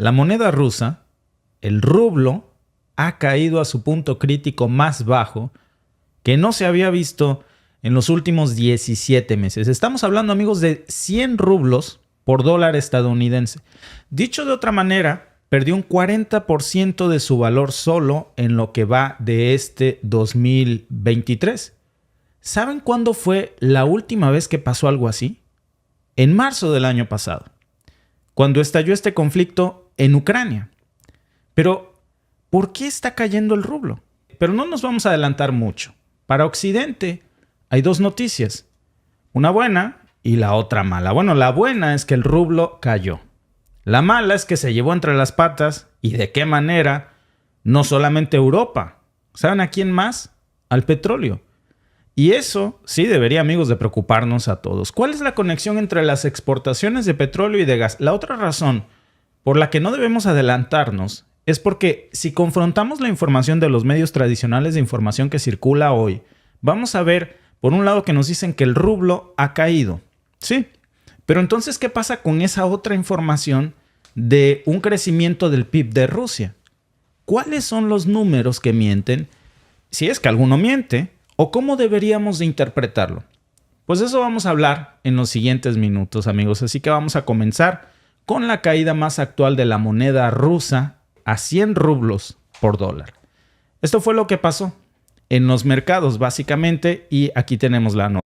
La moneda rusa, el rublo, ha caído a su punto crítico más bajo que no se había visto en los últimos 17 meses. Estamos hablando, amigos, de 100 rublos por dólar estadounidense. Dicho de otra manera, perdió un 40% de su valor solo en lo que va de este 2023. ¿Saben cuándo fue la última vez que pasó algo así? En marzo del año pasado, cuando estalló este conflicto en Ucrania. Pero, ¿por qué está cayendo el rublo? Pero no nos vamos a adelantar mucho. Para Occidente hay dos noticias, una buena y la otra mala. Bueno, la buena es que el rublo cayó. La mala es que se llevó entre las patas, y de qué manera, no solamente Europa. ¿Saben a quién más? Al petróleo. Y eso sí debería, amigos, de preocuparnos a todos. ¿Cuál es la conexión entre las exportaciones de petróleo y de gas? La otra razón por la que no debemos adelantarnos es porque si confrontamos la información de los medios tradicionales de información que circula hoy, vamos a ver, por un lado, que nos dicen que el rublo ha caído. Sí, pero entonces, ¿qué pasa con esa otra información de un crecimiento del PIB de Rusia? ¿Cuáles son los números que mienten? Si es que alguno miente, ¿o cómo deberíamos de interpretarlo? Pues eso vamos a hablar en los siguientes minutos, amigos. Así que vamos a comenzar con la caída más actual de la moneda rusa a 100 rublos por dólar. Esto fue lo que pasó en los mercados, básicamente, y aquí tenemos la nota.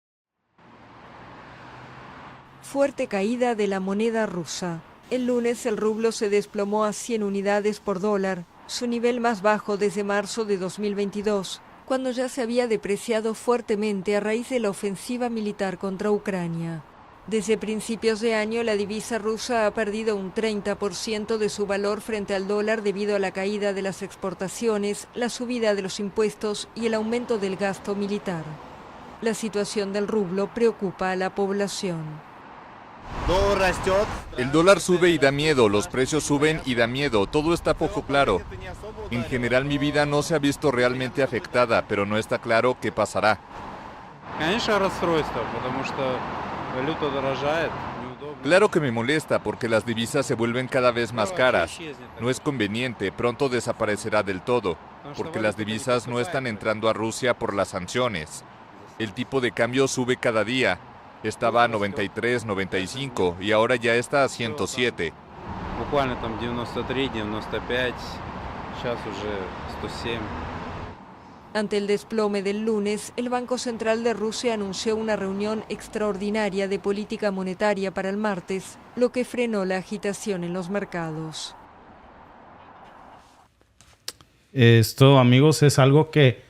Fuerte caída de la moneda rusa. El lunes el rublo se desplomó a 100 unidades por dólar, su nivel más bajo desde marzo de 2022, cuando ya se había depreciado fuertemente a raíz de la ofensiva militar contra Ucrania. Desde principios de año, la divisa rusa ha perdido un 30% de su valor frente al dólar debido a la caída de las exportaciones, la subida de los impuestos y el aumento del gasto militar. La situación del rublo preocupa a la población. El dólar sube y da miedo, los precios suben y da miedo, todo está poco claro. En general mi vida no se ha visto realmente afectada, pero no está claro qué pasará. Claro que me molesta porque las divisas se vuelven cada vez más caras. No es conveniente, pronto desaparecerá del todo, porque las divisas no están entrando a Rusia por las sanciones. El tipo de cambio sube cada día. Estaba a 93, 95 y ahora ya está a 107. Ante el desplome del lunes, el Banco Central de Rusia anunció una reunión extraordinaria de política monetaria para el martes, lo que frenó la agitación en los mercados. Esto, amigos, es algo que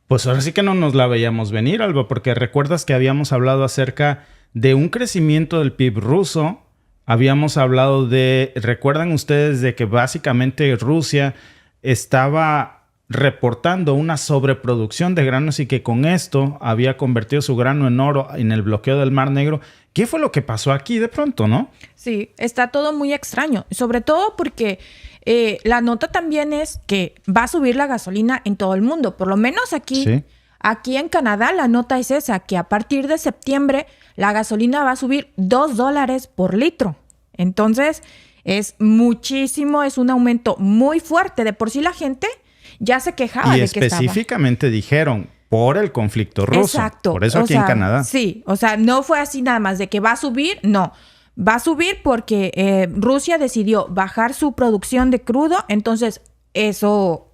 pues ahora sí que no nos la veíamos venir, Alba, porque recuerdas que habíamos hablado acerca de un crecimiento del PIB ruso. Habíamos hablado recuerdan ustedes de que básicamente Rusia estaba reportando una sobreproducción de granos y que con esto había convertido su grano en oro en el bloqueo del Mar Negro. ¿Qué fue lo que pasó aquí de pronto, no? Sí, está todo muy extraño, sobre todo porque la nota también es que va a subir la gasolina en todo el mundo, por lo menos aquí. Sí. Aquí en Canadá la nota es esa, que a partir de septiembre la gasolina va a subir $2 por litro. Entonces es muchísimo, es un aumento muy fuerte. De por sí la gente ya se quejaba de que estaba. Y específicamente dijeron por el conflicto ruso. Exacto. Por eso aquí en Canadá. Sí, o sea, no fue así nada más de que va a subir, no. Va a subir porque Rusia decidió bajar su producción de crudo, entonces eso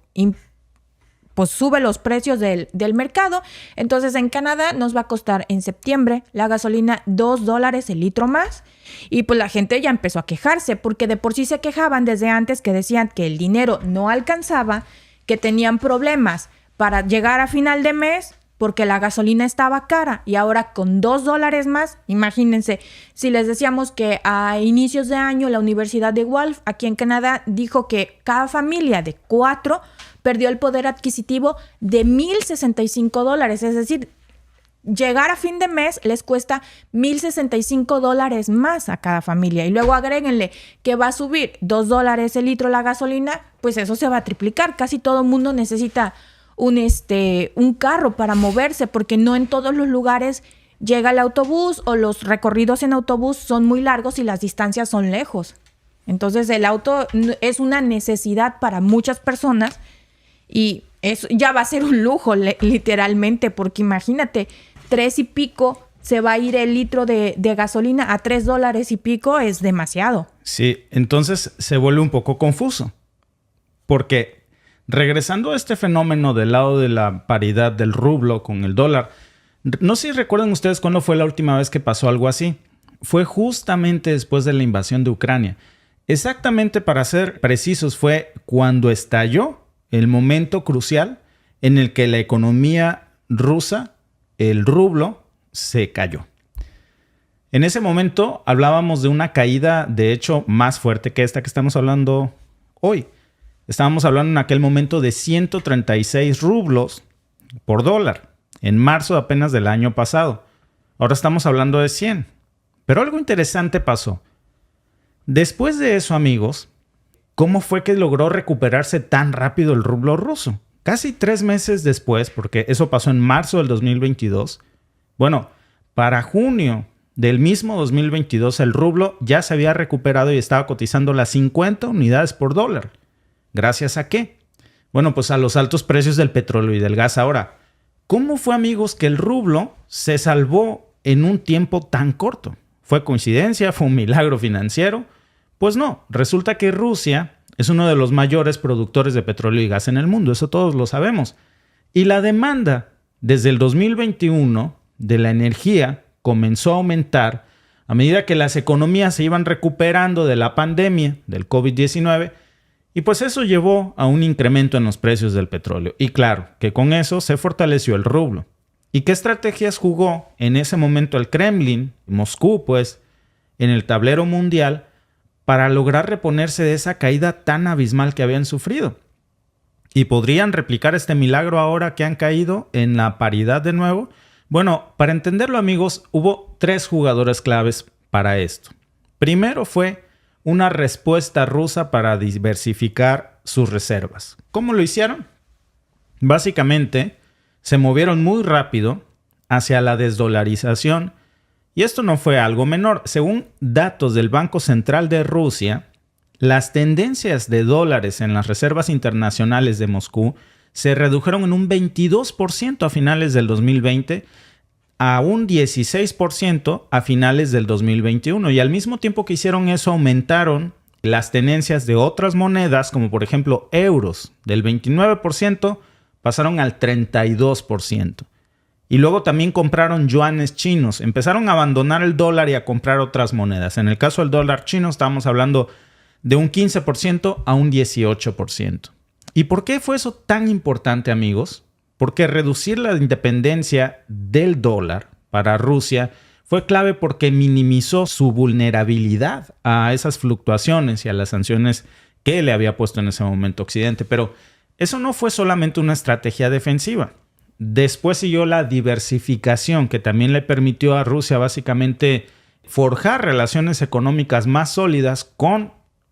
pues sube los precios del mercado. Entonces en Canadá nos va a costar en septiembre la gasolina $2 el litro más. Y pues la gente ya empezó a quejarse porque de por sí se quejaban desde antes, que decían que el dinero no alcanzaba, que tenían problemas para llegar a final de mes porque la gasolina estaba cara, y ahora con $2 más, imagínense, si les decíamos que a inicios de año la Universidad de Guelph, aquí en Canadá, dijo que cada familia de 4 perdió el poder adquisitivo de $1,065, es decir, llegar a fin de mes les cuesta $1,065 más a cada familia. Y luego agréguenle que va a subir $2 el litro la gasolina, pues eso se va a triplicar. Casi todo el mundo necesita un carro para moverse, porque no en todos los lugares llega el autobús, o los recorridos en autobús son muy largos y las distancias son lejos. Entonces el auto es una necesidad para muchas personas y eso ya va a ser un lujo literalmente, porque imagínate, 3 y pico se va a ir el litro de gasolina a $3 y pico, es demasiado. Sí, entonces se vuelve un poco confuso. Porque regresando a este fenómeno del lado de la paridad del rublo con el dólar, no sé si recuerdan ustedes cuándo fue la última vez que pasó algo así. Fue justamente después de la invasión de Ucrania. Exactamente, para ser precisos, fue cuando estalló el momento crucial en el que la economía rusa, el rublo, se cayó. En ese momento hablábamos de una caída, de hecho, más fuerte que esta que estamos hablando hoy. Estábamos hablando en aquel momento de 136 rublos por dólar, en marzo apenas del año pasado. Ahora estamos hablando de 100. Pero algo interesante pasó. Después de eso, amigos, ¿cómo fue que logró recuperarse tan rápido el rublo ruso? Casi 3 meses después, porque eso pasó en marzo del 2022. Bueno, para junio del mismo 2022, el rublo ya se había recuperado y estaba cotizando las 50 unidades por dólar. ¿Gracias a qué? Bueno, pues a los altos precios del petróleo y del gas. Ahora, ¿cómo fue, amigos, que el rublo se salvó en un tiempo tan corto? ¿Fue coincidencia? ¿Fue un milagro financiero? Pues no, resulta que Rusia es uno de los mayores productores de petróleo y gas en el mundo, eso todos lo sabemos. Y la demanda desde el 2021 de la energía comenzó a aumentar a medida que las economías se iban recuperando de la pandemia del COVID-19, y pues eso llevó a un incremento en los precios del petróleo. Y claro, que con eso se fortaleció el rublo. ¿Y qué estrategias jugó en ese momento el Kremlin, Moscú, pues, en el tablero mundial para lograr reponerse de esa caída tan abismal que habían sufrido? ¿Y podrían replicar este milagro ahora que han caído en la paridad de nuevo? Bueno, para entenderlo, amigos, hubo 3 jugadores claves para esto. Primero fue una respuesta rusa para diversificar sus reservas. ¿Cómo lo hicieron? Básicamente, se movieron muy rápido hacia la desdolarización, y esto no fue algo menor. Según datos del Banco Central de Rusia, las tendencias de dólares en las reservas internacionales de Moscú se redujeron en un 22% a finales del 2020, a un 16% a finales del 2021. Y al mismo tiempo que hicieron eso, aumentaron las tenencias de otras monedas, como por ejemplo euros, del 29% pasaron al 32%. Y luego también compraron yuanes chinos. Empezaron a abandonar el dólar y a comprar otras monedas. En el caso del dólar chino estamos hablando de un 15% a un 18%. ¿Y por qué fue eso tan importante, amigos? Porque reducir la independencia del dólar para Rusia fue clave porque minimizó su vulnerabilidad a esas fluctuaciones y a las sanciones que le había puesto en ese momento Occidente. Pero eso no fue solamente una estrategia defensiva. Después siguió la diversificación, que también le permitió a Rusia básicamente forjar relaciones económicas más sólidas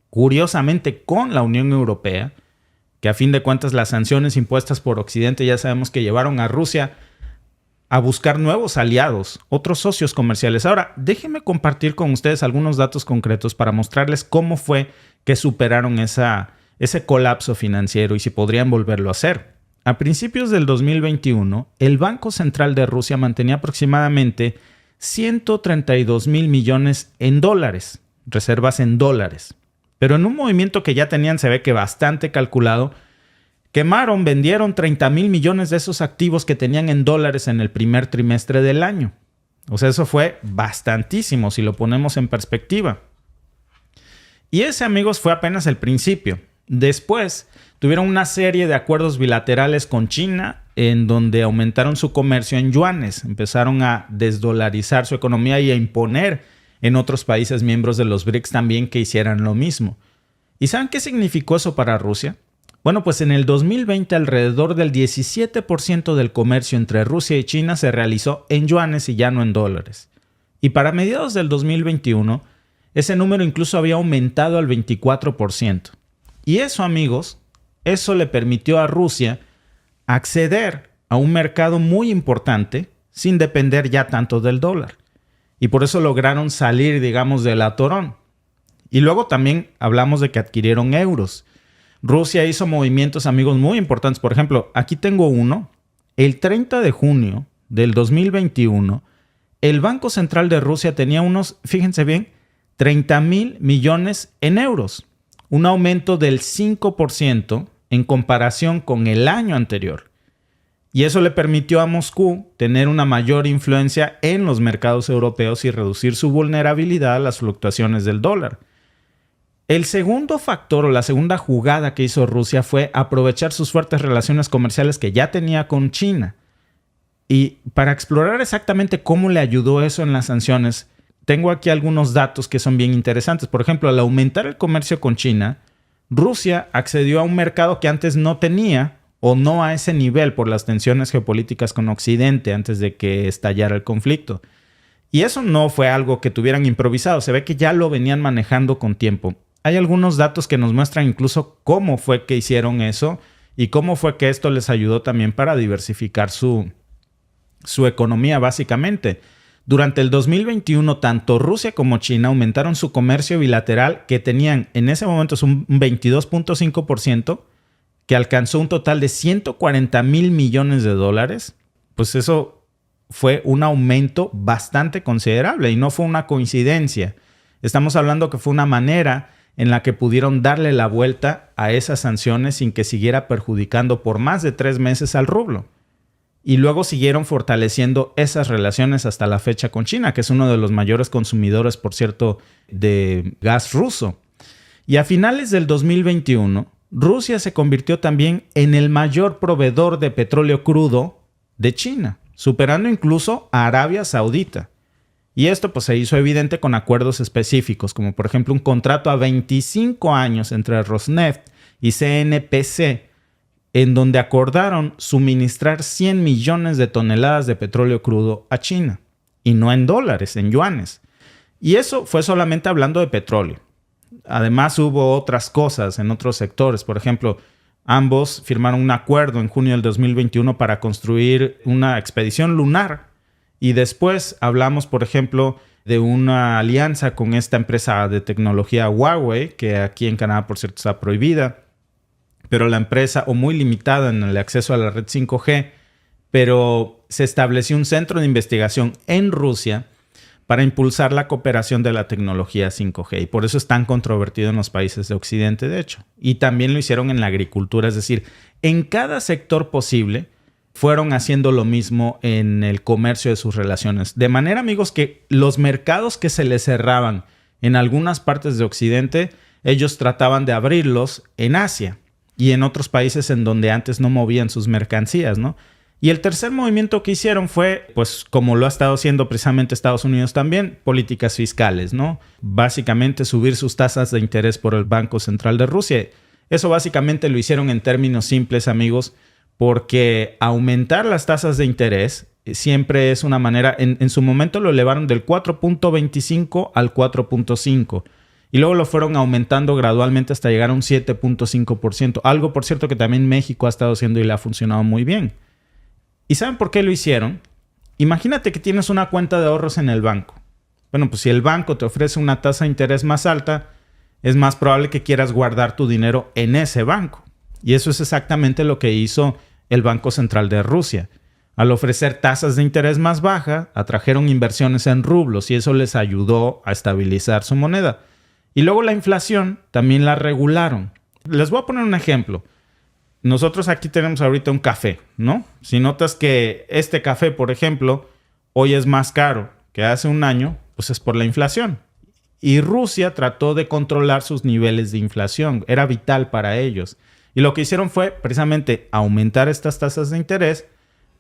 curiosamente, con la Unión Europea, que a fin de cuentas las sanciones impuestas por Occidente ya sabemos que llevaron a Rusia a buscar nuevos aliados, otros socios comerciales. Ahora, déjenme compartir con ustedes algunos datos concretos para mostrarles cómo fue que superaron ese colapso financiero y si podrían volverlo a hacer. A principios del 2021, el Banco Central de Rusia mantenía aproximadamente 132,000 millones en dólares, reservas en dólares. Pero en un movimiento que ya tenían, se ve que bastante calculado, vendieron 30,000 millones de esos activos que tenían en dólares en el primer trimestre del año. O sea, eso fue bastantísimo si lo ponemos en perspectiva. Y ese, amigos, fue apenas el principio. Después tuvieron una serie de acuerdos bilaterales con China en donde aumentaron su comercio en yuanes, empezaron a desdolarizar su economía y a imponer en otros países miembros de los BRICS también que hicieran lo mismo. ¿Y saben qué significó eso para Rusia? Bueno, pues en el 2020 alrededor del 17% del comercio entre Rusia y China se realizó en yuanes y ya no en dólares. Y para mediados del 2021, ese número incluso había aumentado al 24%. Y eso, amigos, eso le permitió a Rusia acceder a un mercado muy importante sin depender ya tanto del dólar. Y por eso lograron salir, digamos, del atorón. Y luego también hablamos de que adquirieron euros. Rusia hizo movimientos, amigos, muy importantes. Por ejemplo, aquí tengo uno. El 30 de junio del 2021, el Banco Central de Rusia tenía unos, fíjense bien, 30,000 millones en euros. Un aumento del 5% en comparación con el año anterior. Y eso le permitió a Moscú tener una mayor influencia en los mercados europeos y reducir su vulnerabilidad a las fluctuaciones del dólar. El segundo factor o la segunda jugada que hizo Rusia fue aprovechar sus fuertes relaciones comerciales que ya tenía con China. Y para explorar exactamente cómo le ayudó eso en las sanciones, tengo aquí algunos datos que son bien interesantes. Por ejemplo, al aumentar el comercio con China, Rusia accedió a un mercado que antes no tenía o no a ese nivel por las tensiones geopolíticas con Occidente antes de que estallara el conflicto. Y eso no fue algo que tuvieran improvisado, se ve que ya lo venían manejando con tiempo. Hay algunos datos que nos muestran incluso cómo fue que hicieron eso y cómo fue que esto les ayudó también para diversificar su economía básicamente. Durante el 2021, tanto Rusia como China aumentaron su comercio bilateral que tenían en ese momento un 22.5%, que alcanzó un total de 140,000 millones de dólares. Pues eso fue un aumento bastante considerable y no fue una coincidencia. Estamos hablando que fue una manera en la que pudieron darle la vuelta a esas sanciones sin que siguiera perjudicando por más de 3 meses al rublo. Y luego siguieron fortaleciendo esas relaciones hasta la fecha con China, que es uno de los mayores consumidores, por cierto, de gas ruso. Y a finales del 2021, Rusia se convirtió también en el mayor proveedor de petróleo crudo de China, superando incluso a Arabia Saudita. Y esto pues se hizo evidente con acuerdos específicos, como por ejemplo un contrato a 25 años entre Rosneft y CNPC, en donde acordaron suministrar 100 millones de toneladas de petróleo crudo a China. Y no en dólares, en yuanes. Y eso fue solamente hablando de petróleo. Además hubo otras cosas en otros sectores. Por ejemplo, ambos firmaron un acuerdo en junio del 2021 para construir una expedición lunar. Y después hablamos, por ejemplo, de una alianza con esta empresa de tecnología Huawei, que aquí en Canadá, por cierto, está prohibida. Pero la empresa, o muy limitada en el acceso a la red 5G, pero se estableció un centro de investigación en Rusia para impulsar la cooperación de la tecnología 5G. Y por eso es tan controvertido en los países de Occidente, de hecho. Y también lo hicieron en la agricultura, es decir, en cada sector posible fueron haciendo lo mismo en el comercio de sus relaciones. De manera, amigos, que los mercados que se les cerraban en algunas partes de Occidente, ellos trataban de abrirlos en Asia y en otros países en donde antes no movían sus mercancías, ¿no? Y el tercer movimiento que hicieron fue, pues como lo ha estado haciendo precisamente Estados Unidos también, políticas fiscales, ¿no? Básicamente subir sus tasas de interés por el Banco Central de Rusia. Eso básicamente lo hicieron en términos simples, amigos, porque aumentar las tasas de interés siempre es una manera, en su momento lo elevaron del 4.25 al 4.5 y luego lo fueron aumentando gradualmente hasta llegar a un 7.5%. Algo, por cierto, que también México ha estado haciendo y le ha funcionado muy bien. ¿Y saben por qué lo hicieron? Imagínate que tienes una cuenta de ahorros en el banco. Bueno, pues si el banco te ofrece una tasa de interés más alta, es más probable que quieras guardar tu dinero en ese banco. Y eso es exactamente lo que hizo el Banco Central de Rusia. Al ofrecer tasas de interés más bajas, atrajeron inversiones en rublos y eso les ayudó a estabilizar su moneda. Y luego la inflación también la regularon. Les voy a poner un ejemplo. Nosotros aquí tenemos ahorita un café, ¿no? Si notas que este café, por ejemplo, hoy es más caro que hace un año, pues es por la inflación. Y Rusia trató de controlar sus niveles de inflación. Era vital para ellos. Y lo que hicieron fue precisamente aumentar estas tasas de interés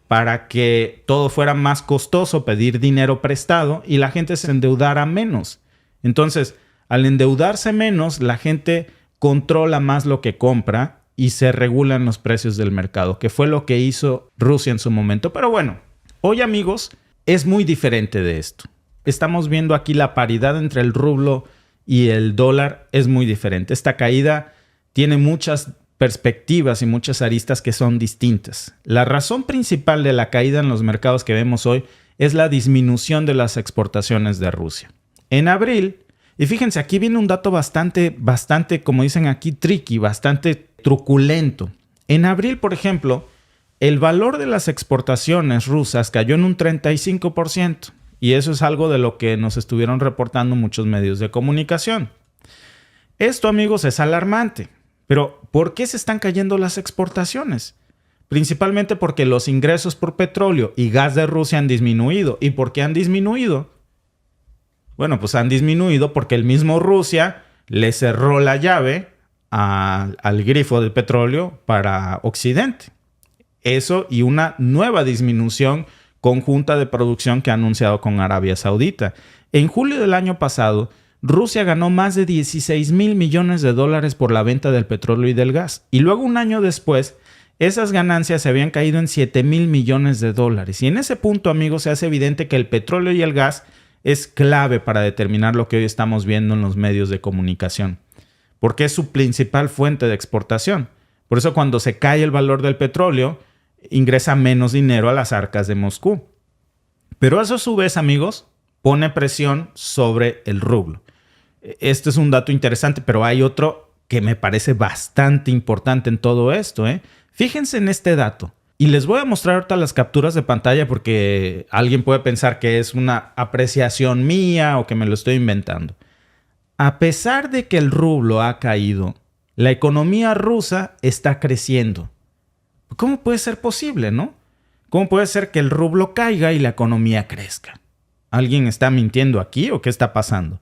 para que todo fuera más costoso, pedir dinero prestado y la gente se endeudara menos. Entonces, al endeudarse menos, la gente controla más lo que compra y se regulan los precios del mercado, que fue lo que hizo Rusia en su momento. Pero bueno, hoy, amigos, es muy diferente de esto. Estamos viendo aquí la paridad entre el rublo y el dólar es muy diferente. Esta caída tiene muchas perspectivas y muchas aristas que son distintas. La razón principal de la caída en los mercados que vemos hoy es la disminución de las exportaciones de Rusia. En abril, Y fíjense, aquí viene un dato bastante, como dicen aquí, tricky, bastante truculento. En abril, por ejemplo, el valor de las exportaciones rusas cayó en un 35%. Y eso es algo de lo que nos estuvieron reportando muchos medios de comunicación. Esto, amigos, es alarmante. Pero, ¿por qué se están cayendo las exportaciones? Principalmente porque los ingresos por petróleo y gas de Rusia han disminuido. ¿Y por qué han disminuido? Bueno, pues han disminuido porque el mismo Rusia le cerró la llave al grifo del petróleo para Occidente. Eso y una nueva disminución conjunta de producción que ha anunciado con Arabia Saudita. En julio del año pasado, Rusia ganó más de $16,000 millones por la venta del petróleo y del gas. Y luego, un año después, esas ganancias se habían caído en $7,000 millones. Y en ese punto, amigos, se hace evidente que el petróleo y el gas es clave para determinar lo que hoy estamos viendo en los medios de comunicación, porque es su principal fuente de exportación. Por eso, cuando se cae el valor del petróleo, ingresa menos dinero a las arcas de Moscú. Pero eso, a su vez, amigos, pone presión sobre el rublo. Este es un dato interesante, pero hay otro que me parece bastante importante en todo esto, ¿eh? Fíjense en este dato. Y les voy a mostrar ahorita las capturas de pantalla porque alguien puede pensar que es una apreciación mía o que me lo estoy inventando. A pesar de que el rublo ha caído, la economía rusa está creciendo. ¿Cómo puede ser posible, no? ¿Cómo puede ser que el rublo caiga y la economía crezca? ¿Alguien está mintiendo aquí o qué está pasando?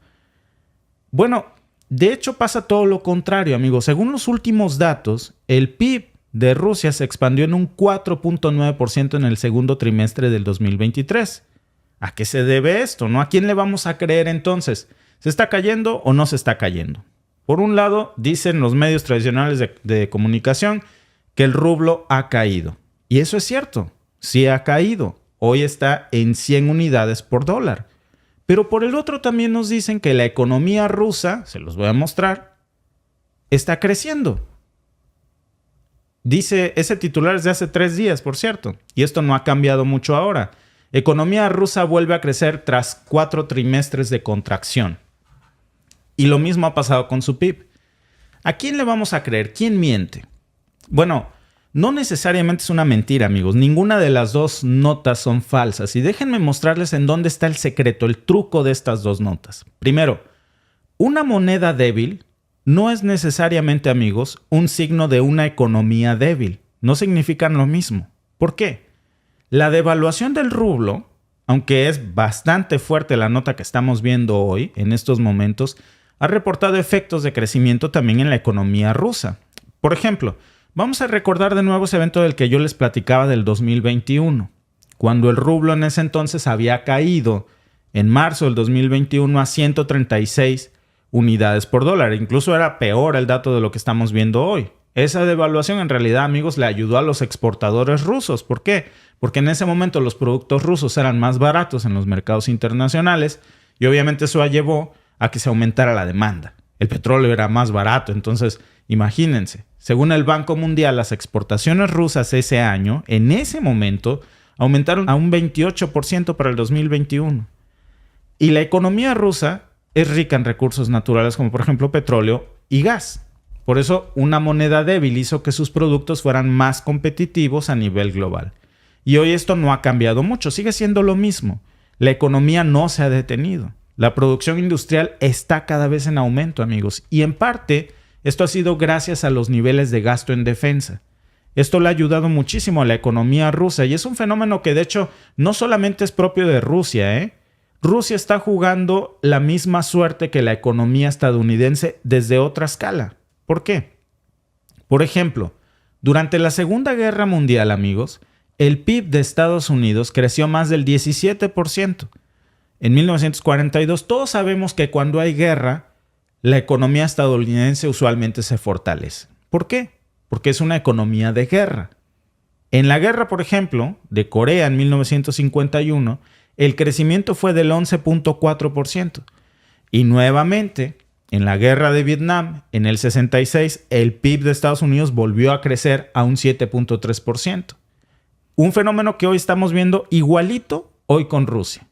Bueno, de hecho pasa todo lo contrario, amigos. Según los últimos datos, el PIB de Rusia se expandió en un 4.9% en el segundo trimestre del 2023. ¿A qué se debe esto, no? ¿A quién le vamos a creer entonces? ¿Se está cayendo o no se está cayendo? Por un lado, dicen los medios tradicionales de comunicación que el rublo ha caído. Y eso es cierto, sí ha caído. Hoy está en 100 unidades por dólar. Pero por el otro también nos dicen que la economía rusa, se los voy a mostrar, está creciendo. Dice, ese titular es de hace 3 días, por cierto, y esto no ha cambiado mucho ahora. Economía rusa vuelve a crecer tras 4 trimestres de contracción. Y lo mismo ha pasado con su PIB. ¿A quién le vamos a creer? ¿Quién miente? Bueno, no necesariamente es una mentira, amigos. Ninguna de las dos notas son falsas. Y déjenme mostrarles en dónde está el secreto, el truco de estas dos notas. Primero, una moneda débil no es necesariamente, amigos, un signo de una economía débil. No significan lo mismo. ¿Por qué? La devaluación del rublo, aunque es bastante fuerte la nota que estamos viendo hoy, en estos momentos, ha reportado efectos de crecimiento también en la economía rusa. Por ejemplo, vamos a recordar de nuevo ese evento del que yo les platicaba del 2021, cuando el rublo en ese entonces había caído en marzo del 2021 a 136 unidades por dólar. Incluso era peor el dato de lo que estamos viendo hoy. Esa devaluación en realidad, amigos, le ayudó a los exportadores rusos. ¿Por qué? Porque en ese momento los productos rusos eran más baratos en los mercados internacionales y obviamente eso llevó a que se aumentara la demanda. El petróleo era más barato, entonces imagínense. Según el Banco Mundial, las exportaciones rusas ese año, en ese momento, aumentaron a un 28% para el 2021. Y la economía rusa es rica en recursos naturales como por ejemplo petróleo y gas. Por eso una moneda débil hizo que sus productos fueran más competitivos a nivel global. Y hoy esto no ha cambiado mucho, sigue siendo lo mismo. La economía no se ha detenido. La producción industrial está cada vez en aumento, amigos. Y en parte, esto ha sido gracias a los niveles de gasto en defensa. Esto le ha ayudado muchísimo a la economía rusa y es un fenómeno que de hecho no solamente es propio de Rusia, ¿eh? Rusia está jugando la misma suerte que la economía estadounidense desde otra escala. ¿Por qué? Por ejemplo, durante la Segunda Guerra Mundial, amigos, el PIB de Estados Unidos creció más del 17%. En 1942, todos sabemos que cuando hay guerra, la economía estadounidense usualmente se fortalece. ¿Por qué? Porque es una economía de guerra. En la guerra, por ejemplo, de Corea en 1951, el crecimiento fue del 11.4%. Y nuevamente, en la guerra de Vietnam, en el 66, el PIB de Estados Unidos volvió a crecer a un 7.3%. Un fenómeno que hoy estamos viendo igualito hoy con Rusia.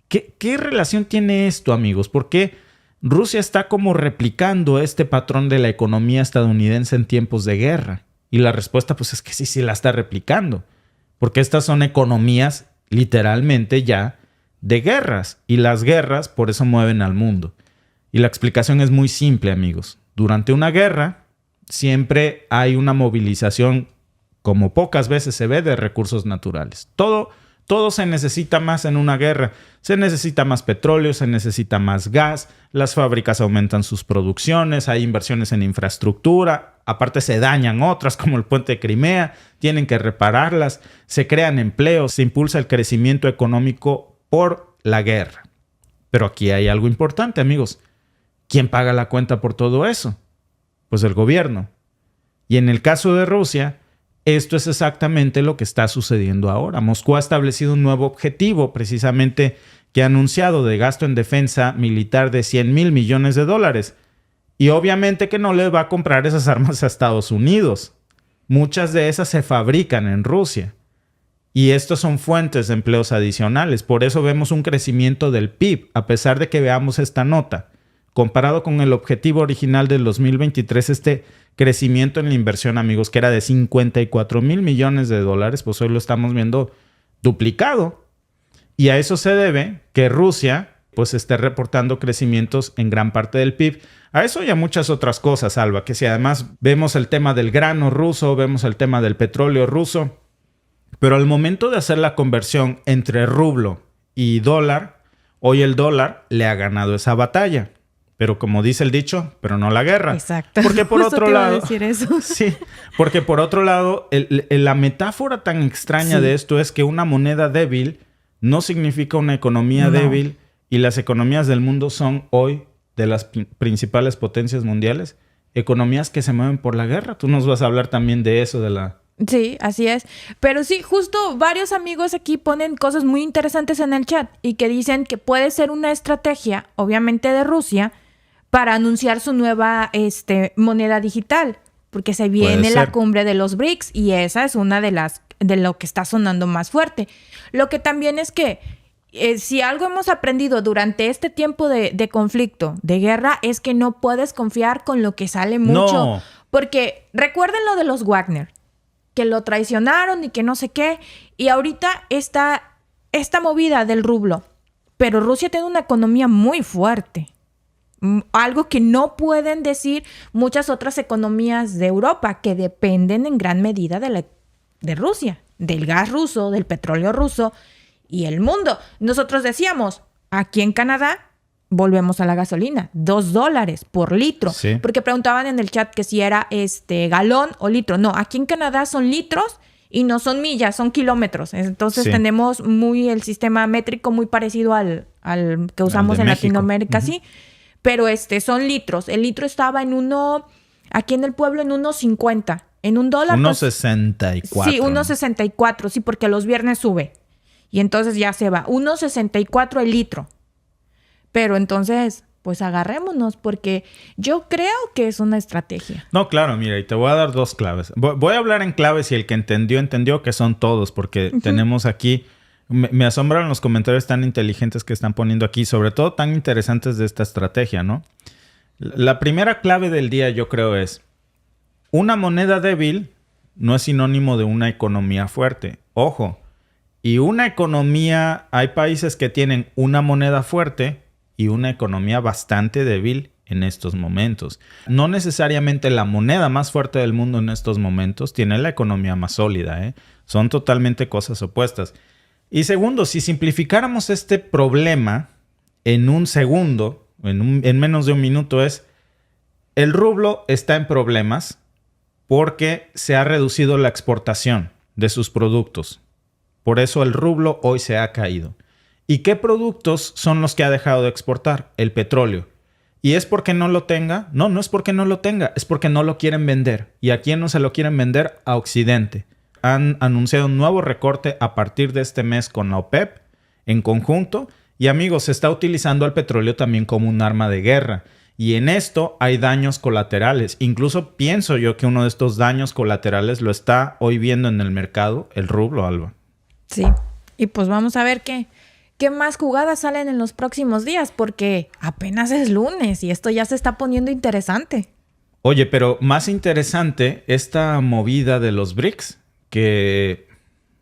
¿Qué relación tiene esto, amigos? ¿Por qué Rusia está como replicando este patrón de la economía estadounidense en tiempos de guerra. Y la respuesta pues es que sí la está replicando. Porque estas son economías literalmente ya de guerras. Y las guerras por eso mueven al mundo. Y la explicación es muy simple, amigos. Durante una guerra siempre hay una movilización, como pocas veces se ve, de recursos naturales. Todo se necesita más en una guerra. Se necesita más petróleo, se necesita más gas, las fábricas aumentan sus producciones, hay inversiones en infraestructura, aparte se dañan otras como el puente de Crimea, tienen que repararlas, se crean empleos, se impulsa el crecimiento económico por la guerra. Pero aquí hay algo importante, amigos. ¿Quién paga la cuenta por todo eso? Pues el gobierno. Y en el caso de Rusia, esto es exactamente lo que está sucediendo ahora. Moscú ha establecido un nuevo objetivo, precisamente, que ha anunciado de gasto en defensa militar de $100,000 millones. Y obviamente que no le va a comprar esas armas a Estados Unidos. Muchas de esas se fabrican en Rusia. Y estos son fuentes de empleos adicionales. Por eso vemos un crecimiento del PIB, a pesar de que veamos esta nota. Comparado con el objetivo original del 2023, este crecimiento en la inversión, amigos, que era de $54,000 millones, pues hoy lo estamos viendo duplicado. Y a eso se debe que Rusia pues esté reportando crecimientos en gran parte del PIB. A eso y a muchas otras cosas, Alba, que si además vemos el tema del grano ruso, vemos el tema del petróleo ruso, pero al momento de hacer la conversión entre rublo y dólar, hoy el dólar le ha ganado esa batalla. Pero como dice el dicho, pero no la guerra. Exacto. Porque por otro lado, decir eso. Sí, porque por otro lado, la metáfora tan extraña de esto es que una moneda débil no significa una economía débil, y las economías del mundo son hoy, de las principales potencias mundiales, economías que se mueven por la guerra. Tú nos vas a hablar también de eso, de la... Sí, así es. Pero sí, justo varios amigos aquí ponen cosas muy interesantes en el chat y que dicen que puede ser una estrategia, obviamente de Rusia, para anunciar su nueva moneda digital, porque se viene la cumbre de los BRICS y esa es una de lo que está sonando más fuerte. Lo que también es que si algo hemos aprendido durante este tiempo de conflicto, de guerra, es que no puedes confiar con lo que sale mucho. No. Porque recuerden lo de los Wagner, que lo traicionaron y que no sé qué, y ahorita esta movida del rublo. Pero Rusia tiene una economía muy fuerte. Algo que no pueden decir muchas otras economías de Europa, que dependen en gran medida de Rusia, del gas ruso, del petróleo ruso y el mundo. Nosotros decíamos, aquí en Canadá, volvemos a la gasolina, $2 por litro. Sí. Porque preguntaban en el chat que si era galón o litro. No, aquí en Canadá son litros y no son millas, son kilómetros. Entonces tenemos el sistema métrico muy parecido al que usamos en México. Latinoamérica, sí. Pero son litros. El litro estaba aquí en el pueblo en 1.50. En $1. 1.64. Sí, 1.64. Sí, porque los viernes sube. Y entonces ya se va. 1.64 el litro. Pero entonces, pues agarrémonos, porque yo creo que es una estrategia. No, claro, mira, y te voy a dar dos claves. Voy a hablar en claves y el que entendió, que son todos, porque tenemos aquí... Me asombran los comentarios tan inteligentes que están poniendo aquí, sobre todo tan interesantes de esta estrategia, ¿no? La primera clave del día, yo creo, es una moneda débil no es sinónimo de una economía fuerte. Ojo, y una economía, hay países que tienen una moneda fuerte y una economía bastante débil en estos momentos. No necesariamente la moneda más fuerte del mundo en estos momentos tiene la economía más sólida, ¿eh? Son totalmente cosas opuestas. Y segundo, si simplificáramos este problema en un segundo, en menos de un minuto, es el rublo está en problemas porque se ha reducido la exportación de sus productos. Por eso el rublo hoy se ha caído. ¿Y qué productos son los que ha dejado de exportar? El petróleo. ¿Y es porque no lo tenga? No, no es porque no lo tenga, es porque no lo quieren vender. ¿Y a quién no se lo quieren vender? A Occidente. Han anunciado un nuevo recorte a partir de este mes con la OPEP en conjunto. Y amigos, se está utilizando el petróleo también como un arma de guerra. Y en esto hay daños colaterales. Incluso pienso yo que uno de estos daños colaterales lo está hoy viendo en el mercado el rublo, Alba. Sí. Y pues vamos a ver qué ¿qué más jugadas salen en los próximos días? Porque apenas es lunes y esto ya se está poniendo interesante. Oye, pero más interesante esta movida de los BRICS, que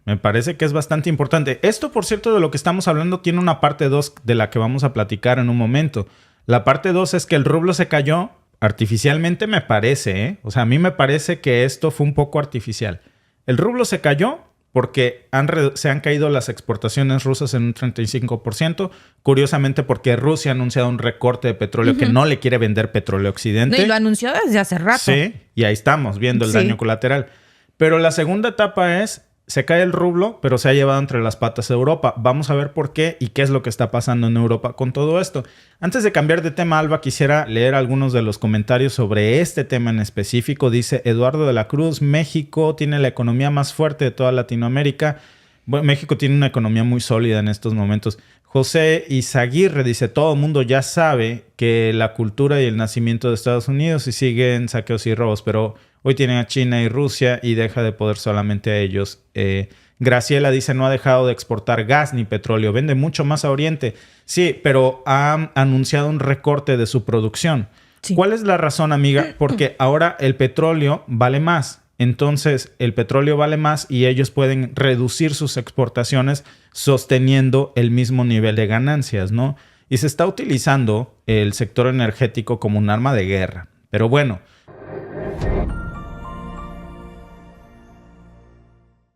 me parece que es bastante importante. Esto, por cierto, de lo que estamos hablando, tiene una parte 2 de la que vamos a platicar en un momento. La parte 2 es que el rublo se cayó artificialmente, me parece, ¿eh? O sea, a mí me parece que esto fue un poco artificial. El rublo se cayó porque se han caído las exportaciones rusas en un 35%. Curiosamente, porque Rusia ha anunciado un recorte de petróleo que no le quiere vender petróleo a Occidente. No, y lo anunció desde hace rato. Sí, y ahí estamos viendo el daño colateral. Pero la segunda etapa es, se cae el rublo, pero se ha llevado entre las patas a Europa. Vamos a ver por qué y qué es lo que está pasando en Europa con todo esto. Antes de cambiar de tema, Alba, quisiera leer algunos de los comentarios sobre este tema en específico. Dice Eduardo de la Cruz: México tiene la economía más fuerte de toda Latinoamérica. Bueno, México tiene una economía muy sólida en estos momentos. José Izaguirre dice: todo el mundo ya sabe que la cultura y el nacimiento de Estados Unidos y siguen saqueos y robos, pero hoy tienen a China y Rusia y deja de poder solamente a ellos. Graciela dice: no ha dejado de exportar gas ni petróleo, vende mucho más a Oriente. Sí, pero ha anunciado un recorte de su producción. Sí. ¿Cuál es la razón, amiga? Porque ahora el petróleo vale más. Entonces, el petróleo vale más y ellos pueden reducir sus exportaciones sosteniendo el mismo nivel de ganancias, ¿no? Y se está utilizando el sector energético como un arma de guerra. Pero bueno,